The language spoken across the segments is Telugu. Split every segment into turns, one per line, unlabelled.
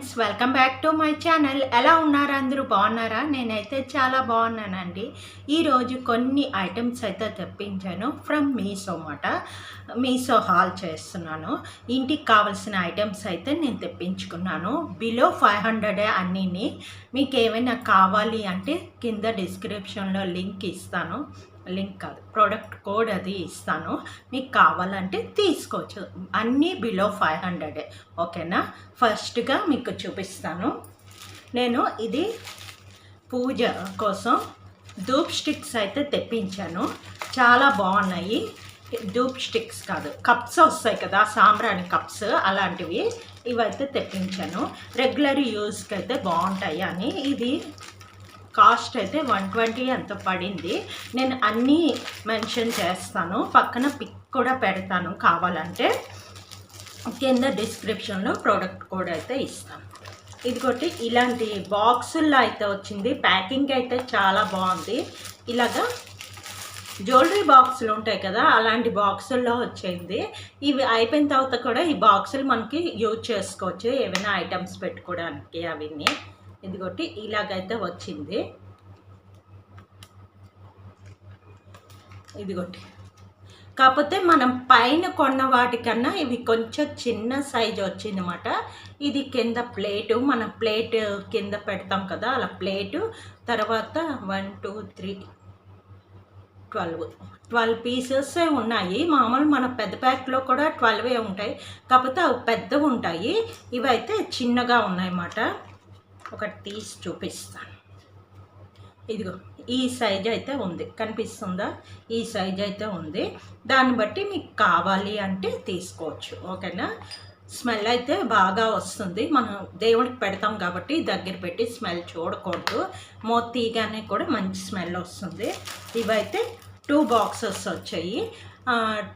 Friends, welcome back to my channel. ఎలా ఉన్నారు? అందరూ బాగున్నారా? నేనైతే చాలా బాగున్నానండి. ఈరోజు కొన్ని ఐటమ్స్ అయితే తెప్పించాను ఫ్రమ్ మీషో అన్నమాట. మీషో హాల్ చేస్తున్నాను. ఇంటికి కావాల్సిన ఐటమ్స్ అయితే నేను తెప్పించుకున్నాను. బిలో 500 అన్నీని. మీకు ఏమైనా కావాలి అంటే కింద డిస్క్రిప్షన్లో లింక్ ఇస్తాను. లింక్ కాదు, ప్రోడక్ట్ కోడ్ అది ఇస్తాను. మీకు కావాలంటే తీసుకోవచ్చు. అన్నీ బిలో 500. ఓకేనా? ఫస్ట్గా మీకు చూపిస్తాను. నేను ఇది పూజ కోసం ధూప్ స్టిక్స్ అయితే తెప్పించాను. చాలా బాగున్నాయి. ధూప్ స్టిక్స్ కాదు, కప్స్ వస్తాయి కదా, సాంబ్రాణి కప్స్ అలాంటివి. ఇవైతే తెప్పించాను. రెగ్యులర్ యూస్కి అయితే బాగుంటాయి అని. ఇది కాస్ట్ అయితే 120 ఎంత పడింది. నేను అన్నీ మెన్షన్ చేస్తాను, పక్కన పిక్ కూడా పెడతాను. కావాలంటే కింద డిస్క్రిప్షన్లో ప్రోడక్ట్ కోడ్ అయితే ఇస్తాను. ఇదిగోటి ఇలాంటి బాక్సుల్లో అయితే వచ్చింది. ప్యాకింగ్ అయితే చాలా బాగుంది. ఇలాగా జ్యువెలరీ బాక్సులు ఉంటాయి కదా, అలాంటి బాక్సుల్లో వచ్చింది. ఇవి అయిపోయిన తర్వాత కూడా ఈ బాక్సులు మనకి యూజ్ చేసుకోవచ్చు, ఏమైనా ఐటమ్స్ పెట్టుకోవడానికి అవన్నీ. ఇదిగోటి ఇలాగైతే వచ్చింది. ఇదిగోటి కాకపోతే మనం పైన కొన్న వాటికన్నా ఇవి కొంచెం చిన్న సైజు వచ్చిందన్నమాట. ఇది కింద ప్లేటు, మనం ప్లేట్ కింద పెడతాం కదా, అలా ప్లేటు. తర్వాత 1 2 3 12 పీసెస్ ఉన్నాయి. మామూలు మన పెద్ద ప్యాక్లో కూడా 12 ఉంటాయి, కాకపోతే అవి పెద్దవి ఉంటాయి. ఇవైతే చిన్నగా ఉన్నాయన్నమాట. ఒకటి తీసి చూపిస్తాను. ఇదిగో ఈ సైజ్ అయితే ఉంది, కనిపిస్తుందా? ఈ సైజ్ అయితే ఉంది. దాన్ని బట్టి మీకు కావాలి అంటే తీసుకోవచ్చు. ఓకేనా? స్మెల్ అయితే బాగా వస్తుంది. మనం దేవుడికి పెడతాం కాబట్టి దగ్గర పెట్టి స్మెల్ చూడకూడదు. తీగానే కూడా మంచి స్మెల్ వస్తుంది. ఇవైతే 2 బాక్సెస్ వచ్చాయి.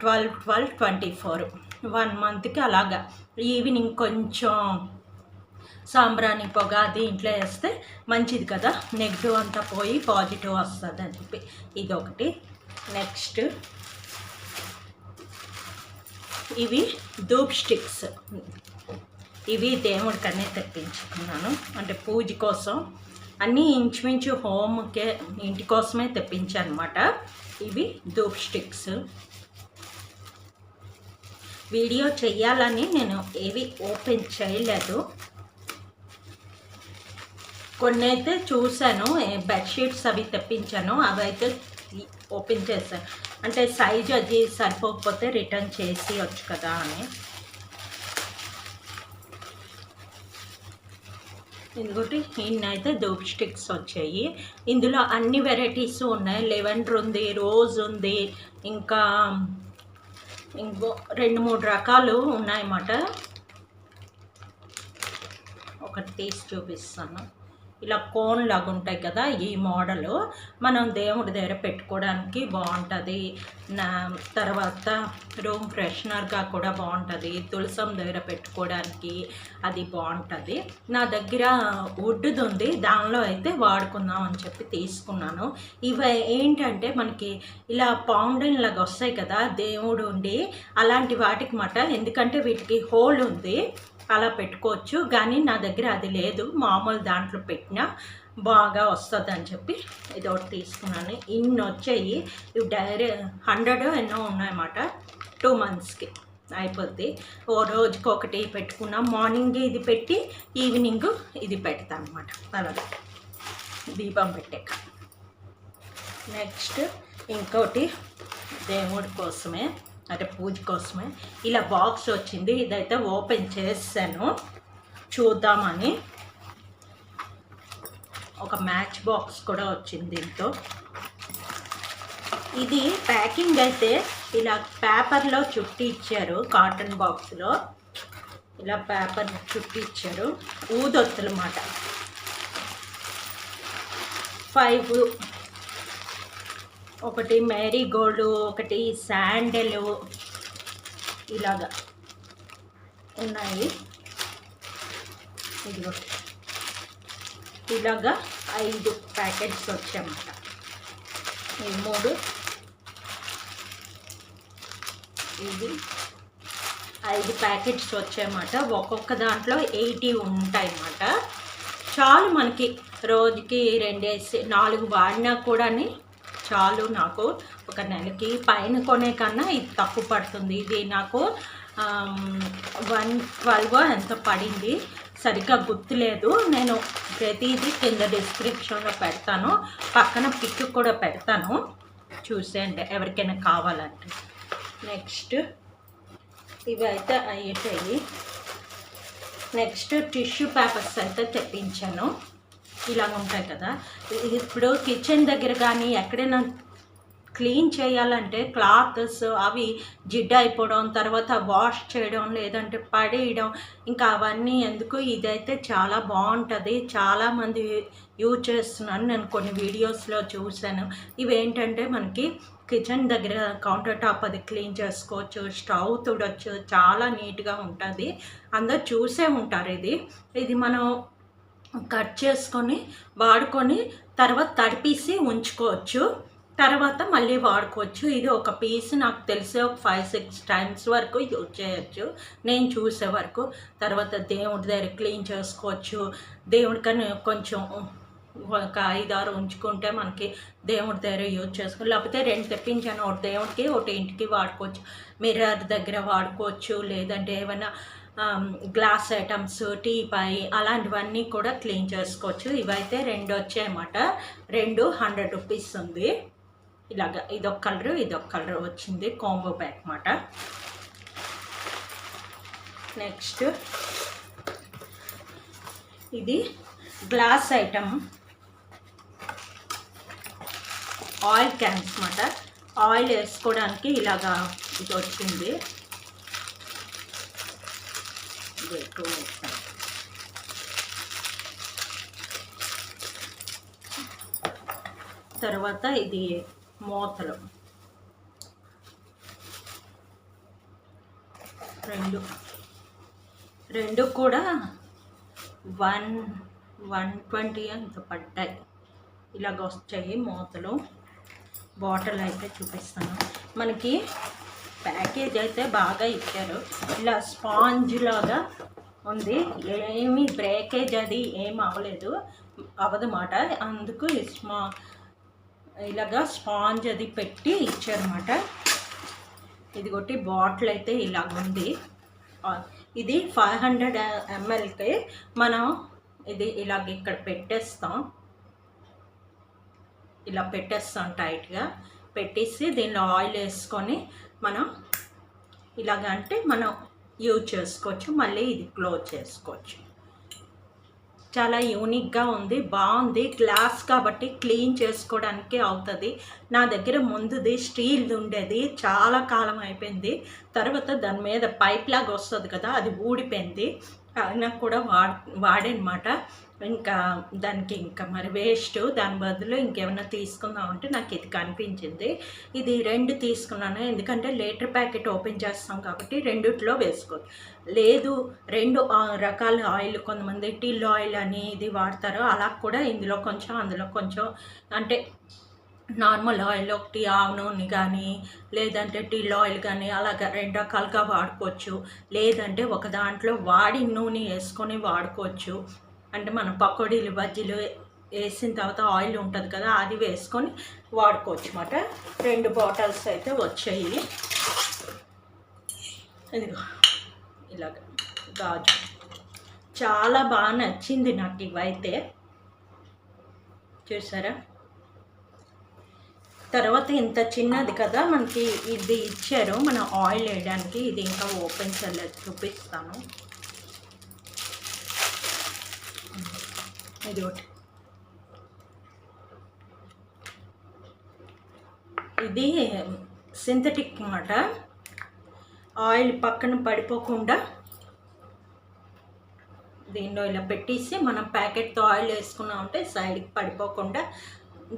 12 12 24 1 మంత్కి. అలాగా ఈవినింగ్ కొంచెం సాంబ్రాణి పొగ అది ఇంట్లో వేస్తే మంచిది కదా, నెగిటివ్ అంతా పోయి పాజిటివ్ వస్తుంది అని చెప్పి ఇదొకటి. నెక్స్ట్ ఇవి ధూప్ స్టిక్స్. ఇవి దేవుడికనే తెప్పించుకున్నాను, అంటే పూజ కోసం. అన్నీ ఇంచుమించు హోమ్కే, ఇంటి కోసమే తెప్పించాను అనమాట. ఇవి ధూప్ స్టిక్స్. వీడియో చెయ్యాలని నేను ఏవి ఓపెన్ చేయలేదు. కొన్ని అయితే చూశాను, బెడ్షీట్స్ అవి తెప్పించాను, అవి అయితే ఓపెన్ చేశాను. అంటే సైజు అది సరిపోకపోతే రిటర్న్ చేసి వచ్చు కదా అని. ఇంకోటి ఇన్నైతే ధూప్ స్టిక్స్ వచ్చాయి. ఇందులో అన్ని వెరైటీస్ ఉన్నాయి. లెవెండర్ ఉంది, రోజ్ ఉంది, ఇంకా ఇంకో 2 3 రకాలు ఉన్నాయన్నమాట. ఒకటి తీసి చూపిస్తాను. ఇలా కోన్ లాగా ఉంటాయి కదా, ఈ మోడలు మనం దేవుడి దగ్గర పెట్టుకోవడానికి బాగుంటుంది. తర్వాత రూమ్ ఫ్రెషనర్గా కూడా బాగుంటుంది. తులసం దగ్గర పెట్టుకోవడానికి అది బాగుంటుంది. నా దగ్గర వుడ్ది ఉంది, దానిలో అయితే వాడుకుందాం అని చెప్పి తీసుకున్నాను. ఇవి ఏంటంటే మనకి ఇలా పౌండైన్ లాగా వస్తాయి కదా దేవుడు ఉండి, అలాంటి వాటికి మాట. ఎందుకంటే వీటికి హోల్ ఉంది, అలా పెట్టుకోవచ్చు. కానీ నా దగ్గర అది లేదు, మామూలు దాంట్లో పెట్టినా బాగా వస్తుంది అని చెప్పి ఇది ఒకటి తీసుకున్నాను. ఇన్ని వచ్చాయి. ఇవి 100 ఎన్నో ఉన్నాయన్నమాట. 2 మంత్స్కి అయిపోద్ది. ఓ రోజుకి ఒకటి పెట్టుకున్నా. మార్నింగ్ ఇది పెట్టి ఈవినింగ్ ఇది పెడతాను అనమాట, అలాగే దీపం పెట్టాక. నెక్స్ట్ ఇంకోటి దేవుడి కోసమే, అంటే పూజ కోసమే ఇలా బాక్స్ వచ్చింది. ఇదైతే ఓపెన్ చేశాను చూద్దామని. ఒక మ్యాచ్ బాక్స్ కూడా వచ్చింది దీంతో. ఇది ప్యాకింగ్ అయితే ఇలా పేపర్లో చుట్టి ఇచ్చారు, కాటన్ బాక్స్లో ఇలా పేపర్ చుట్టి ఇచ్చారు. ఊదొత్తులు అన్నమాట. 5, ఒకటి మేరీగోల్డ్, ఒకటి శాండల్, ఇలాగా ఉన్నాయి. ఇదిగో ఇలాగా 5 ప్యాకెట్స్ వచ్చాయన్నమాట. ఈ 3, ఇది 5 ప్యాకెట్స్ వచ్చాయన్నమాట. ఒక్కొక్క దాంట్లో 80 ఉంటాయి అన్నమాట. చాలు మనకి రోజుకి 4 వాడినా కూడా చాలు. నాకు ఒక నెలకి పైన కొనే కన్నా ఇది తక్కువ పడుతుంది. ఇది నాకు 112 ఎంత పడింది, సరిగ్గా గుర్తులేదు. నేను ప్రతిదీ కింద డిస్క్రిప్షన్లో పెడతాను, పక్కన పిక్ కూడా పెడతాను, చూసేయండి ఎవరికైనా కావాలంటే. నెక్స్ట్ ఇవి అయితే అయ్యేటాయి. నెక్స్ట్ టిష్యూ పేపర్స్ అయితే తెప్పించాను. ఇలా ఉంటాయి కదా, ఇప్పుడు కిచెన్ దగ్గర కానీ ఎక్కడైనా క్లీన్ చేయాలంటే క్లాత్స్ అవి జిడ్డు అయిపోవడం, తర్వాత వాష్ చేయడం, లేదంటే పడేయడం, ఇంకా అవన్నీ ఎందుకు. ఇదైతే చాలా బాగుంటుంది, చాలామంది యూజ్ చేస్తున్నాను, నేను కొన్ని వీడియోస్లో చూశాను. ఇవేంటంటే మనకి కిచెన్ దగ్గర కౌంటర్ టాప్ అది క్లీన్ చేసుకోవచ్చు, స్టవ్ తుడొచ్చు, చాలా నీట్గా ఉంటుంది. అందరు చూసే ఉంటారు. ఇది మనం కట్ చేసుకొని వాడుకొని తర్వాత తడిపేసి ఉంచుకోవచ్చు, తర్వాత మళ్ళీ వాడుకోవచ్చు. ఇది ఒక పీస్ నాకు తెలిసి ఒక 5-6 టైమ్స్ వరకు యూజ్ చేయొచ్చు నేను చూసే వరకు. తర్వాత దేవుడి దగ్గర క్లీన్ చేసుకోవచ్చు. దేవుడికని కొంచెం ఒక 5-6 ఉంచుకుంటే మనకి దేవుడి దగ్గర యూజ్ చేసుకోవచ్చు. లేకపోతే 2 తెప్పించాను, ఒకటి దేవుడికి ఒకటి ఇంటికి వాడుకోవచ్చు. మిర్రర్ దగ్గర వాడుకోవచ్చు, లేదంటే ఏమైనా గ్లాస్ ఐటమ్స్, టీ పై అలాంటివన్నీ కూడా క్లీన్ చేసుకోవచ్చు. ఇవైతే 2 వచ్చాయన్నమాట. 2 100 రూపీస్ ఉంది. ఇలాగ ఇదొక కలర్ వచ్చింది, కాంబో ప్యాక్ అన్నమాట. నెక్స్ట్ ఇది గ్లాస్ ఐటమ్, ఆయిల్ క్యాన్స్ అన్నమాట. ఆయిల్ వేసుకోవడానికి ఇలాగా ఇది వచ్చింది. తర్వాత ఇది మూతలు రెండు కూడా 120 అంత పడ్డాయి. ఇలాగ వచ్చాయి మూతలు. బాటిల్ అయితే చూపిస్తాను. మనకి ప్యాకేజ్ అయితే బాగా ఇచ్చారు, ఇలా స్పాంజ్ లాగా ఉంది, ఏమీ బ్రేకేజ్ అది ఏం అవ్వదన్నమాట. అందుకు ఇలాగా స్పాంజ్ అది పెట్టి ఇచ్చారన్నమాట. ఇది ఒకటి బాటిల్ అయితే ఇలాగ ఉంది. ఇది 500 mlకి మనం ఇది ఇలాగ ఇక్కడ పెట్టేస్తాం, ఇలా పెట్టేస్తాం టైట్గా పెట్టేసి దీనిలో ఆయిల్ వేసుకొని మనం ఇలాగ అంటే మనం యూజ్ చేసుకోవచ్చు, మళ్ళీ ఇది క్లోజ్ చేసుకోవచ్చు. చాలా యూనిక్గా ఉంది, బాగుంది. గ్లాస్ కాబట్టి క్లీన్ చేసుకోవడానికి అవుతుంది. నా దగ్గర ముందుది స్టీల్ది ఉండేది, చాలా కాలం అయిపోయింది. తర్వాత దాని మీద పైప్ లాగా వస్తుంది కదా, అది ఊడిపోయింది. అయినా కూడా వాడేనమాట. ఇంకా దానికి ఇంకా మరి వేస్ట్, దాని బదులు ఇంకేమైనా తీసుకుందామంటే నాకు ఇది కనిపించింది. ఇది 2 తీసుకున్నాను, ఎందుకంటే లీటర్ ప్యాకెట్ ఓపెన్ చేస్తాం కాబట్టి రెండిట్లో వేసుకోవచ్చు. లేదు 2 రకాల ఆయిల్, కొంతమంది టిల్ ఆయిల్ అని ఇది వాడతారు, అలా కూడా ఇందులో కొంచెం అందులో కొంచెం, అంటే నార్మల్ ఆయిల్ ఒకటి ఆవు నూనె కానీ లేదంటే టిల్ ఆయిల్ కానీ అలాగ 2 రకాలుగా వాడుకోవచ్చు. లేదంటే ఒక దాంట్లో వాడిన నూనె వేసుకొని వాడుకోవచ్చు. అంటే మనం పకోడీలు బజ్జీలు వేసిన తర్వాత ఆయిల్ ఉంటుంది కదా, అది వేసుకొని వాడుకోవచ్చు అన్నమాట. 2 బాటిల్స్ అయితే వచ్చాయి. ఇదిగో ఇలాగ గాజు, చాలా బాగా నచ్చింది నాకు ఇవైతే, చూసారా. తర్వాత ఇంత చిన్నది కదా మనకి ఇది ఇచ్చారు మనం ఆయిల్ వేయడానికి. ఇది ఇంకా ఓపెన్ చేయలేదు, చూపిస్తాను. ఇది ఒకటి, ఇది సింథటిక్ అన్నమాట. ఆయిల్ పక్కన పడిపోకుండా దీనిలో ఇలా పెట్టేసి మనం ప్యాకెట్తో ఆయిల్ వేసుకున్నామంటే సైడ్కి పడిపోకుండా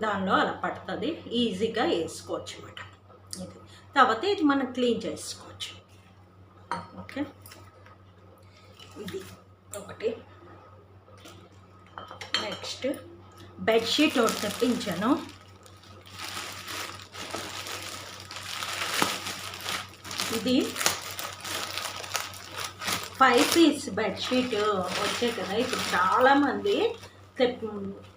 దానిలో అలా పడుతుంది, ఈజీగా వేసుకోవచ్చు అన్నమాట. ఇది తర్వాత ఇది మనం క్లీన్ చేసుకోవచ్చు. ఓకే, ఇది ఒకటి. నెక్స్ట్ బెడ్షీట్ ఒకటి తెప్పించాను. ఇది 5 పీస్ బెడ్షీట్ వచ్చాయి కదా, ఇప్పుడు చాలామంది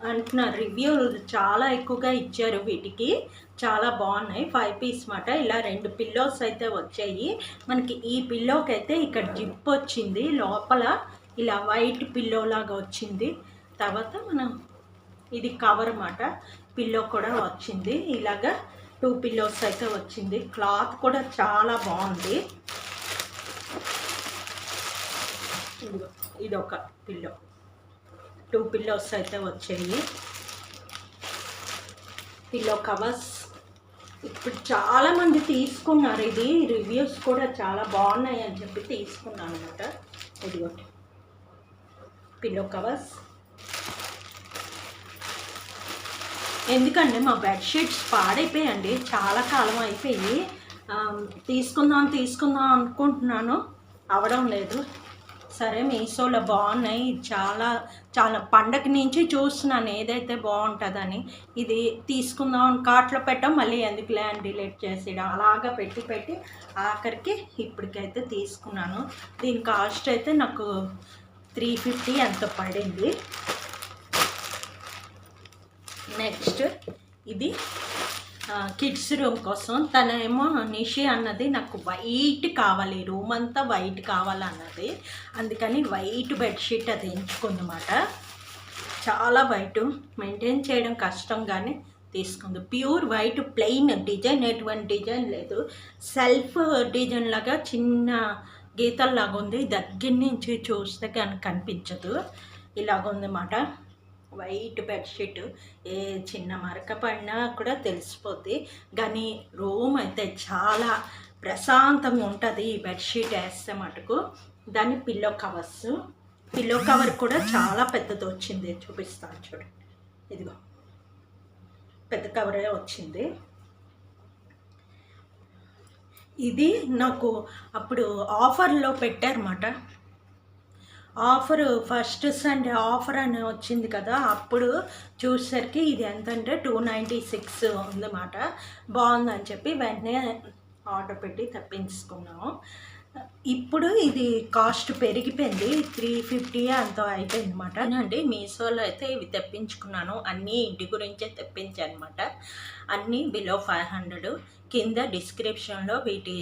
అంటున్నారు, రివ్యూలు చాలా ఎక్కువగా ఇచ్చారు వీటికి, చాలా బాగున్నాయి. 5 పీస్ మాట. ఇలా 2 పిల్లోస్ అయితే వచ్చాయి మనకి. ఈ పిల్లోకి అయితే ఇక్కడ జిప్ వచ్చింది, లోపల ఇలా వైట్ పిల్లో లాగా వచ్చింది. తర్వాత మనం ఇది కవర్ మాట, పిల్లో కూడా వచ్చింది. ఇలాగా 2 పిల్లోస్ అయితే వచ్చింది. క్లాత్ కూడా చాలా బాగుంది. ఇది ఒక పిల్లో, 2 పిల్లోస్ అయితే వచ్చాయి. పిల్లో కవర్స్ ఇప్పుడు చాలామంది తీసుకున్నారు, ఇది రివ్యూస్ కూడా చాలా బాగున్నాయి అని చెప్పి తీసుకున్నాను అనమాట. ఇదిగోటి పిల్లో కవర్స్. ఎందుకంటే మా బెడ్షీట్స్ పాడైపోయాయండి, చాలా కాలం అయిపోయి. తీసుకుందాం అనుకుంటున్నాను, అవడం లేదు. సరే, మీషోలో బాగున్నాయి. చాలా పండగ నుంచి చూస్తున్నాను ఏదైతే బాగుంటుందని. ఇది తీసుకుందాం కార్ట్లో పెట్టాం, మళ్ళీ ఎందుకులే అని డిలీట్ చేసేయడం, అలాగా పెట్టి ఆఖరికి ఇప్పటికైతే తీసుకున్నాను. దీని కాస్ట్ అయితే నాకు 350 ఎంత పడింది. నెక్స్ట్ ఇది కిడ్స్ రూమ్ కోసం. తనేమో నిషి అన్నది నాకు వైట్ కావాలి, రూమ్ అంతా వైట్ కావాలన్నది. అందుకని వైట్ బెడ్షీట్ అది ఎంచుకుందన్నమాట. చాలా వైట్, మెయింటైన్ చేయడం కష్టం కానీ తీసుకుంది. ప్యూర్ వైట్, ప్లెయిన్, డిజైన్ ఎటువంటి డిజైన్ లేదు, సెల్ఫ్ డిజైన్ లాగా చిన్న గీతల్లాగా ఉంది. దగ్గర నుంచి చూస్తే కానీ కనిపించదు, ఇలాగుందన్నమాట. వైట్ బెడ్షీట్, ఏ చిన్న మరక పడినా కూడా తెలిసిపోద్ది. కానీ రూమ్ అయితే చాలా ప్రశాంతంగా ఉంటుంది ఈ బెడ్షీట్ వేస్తే మటుకు. దాని పిల్లో కవర్ కూడా చాలా పెద్దది వచ్చింది, చూపిస్తాను చూడండి. ఇదిగో పెద్ద కవరే వచ్చింది. ఇది నాకు అప్పుడు ఆఫర్లో పెట్టారన్నమాట. ఆఫర్ ఫస్ట్ సండే ఆఫర్ అని వచ్చింది కదా, అప్పుడు చూసేసరికి ఇది ఎంతంటే 296 ఉందన్నమాట. బాగుందని చెప్పి వెంటనే ఆర్డర్ పెట్టి తెప్పించుకున్నాము. ఇప్పుడు ఇది కాస్ట్ పెరిగిపోయింది, 350 అంత అయిపోయింది అనమాట. అండి మీషోలో అయితే ఇవి తెప్పించుకున్నాను, అన్నీ ఇంటి గురించే తెప్పించాను అనమాట. అన్నీ బిలో 500. కింద డిస్క్రిప్షన్లో వీటి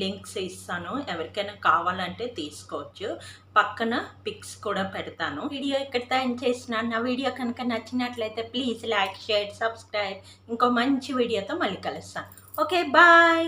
లింక్స్ ఇస్తాను, ఎవరికైనా కావాలంటే తీసుకోవచ్చు. పక్కన పిక్స్ కూడా పెడతాను. వీడియో ఇక్కడ ఎండ్ చేస్తున్నాను. నా వీడియో కనుక నచ్చినట్లయితే ప్లీజ్ లైక్, షేర్, సబ్స్క్రైబ్. ఇంకో మంచి వీడియోతో మళ్ళీ కలుస్తాను. Okay, bye.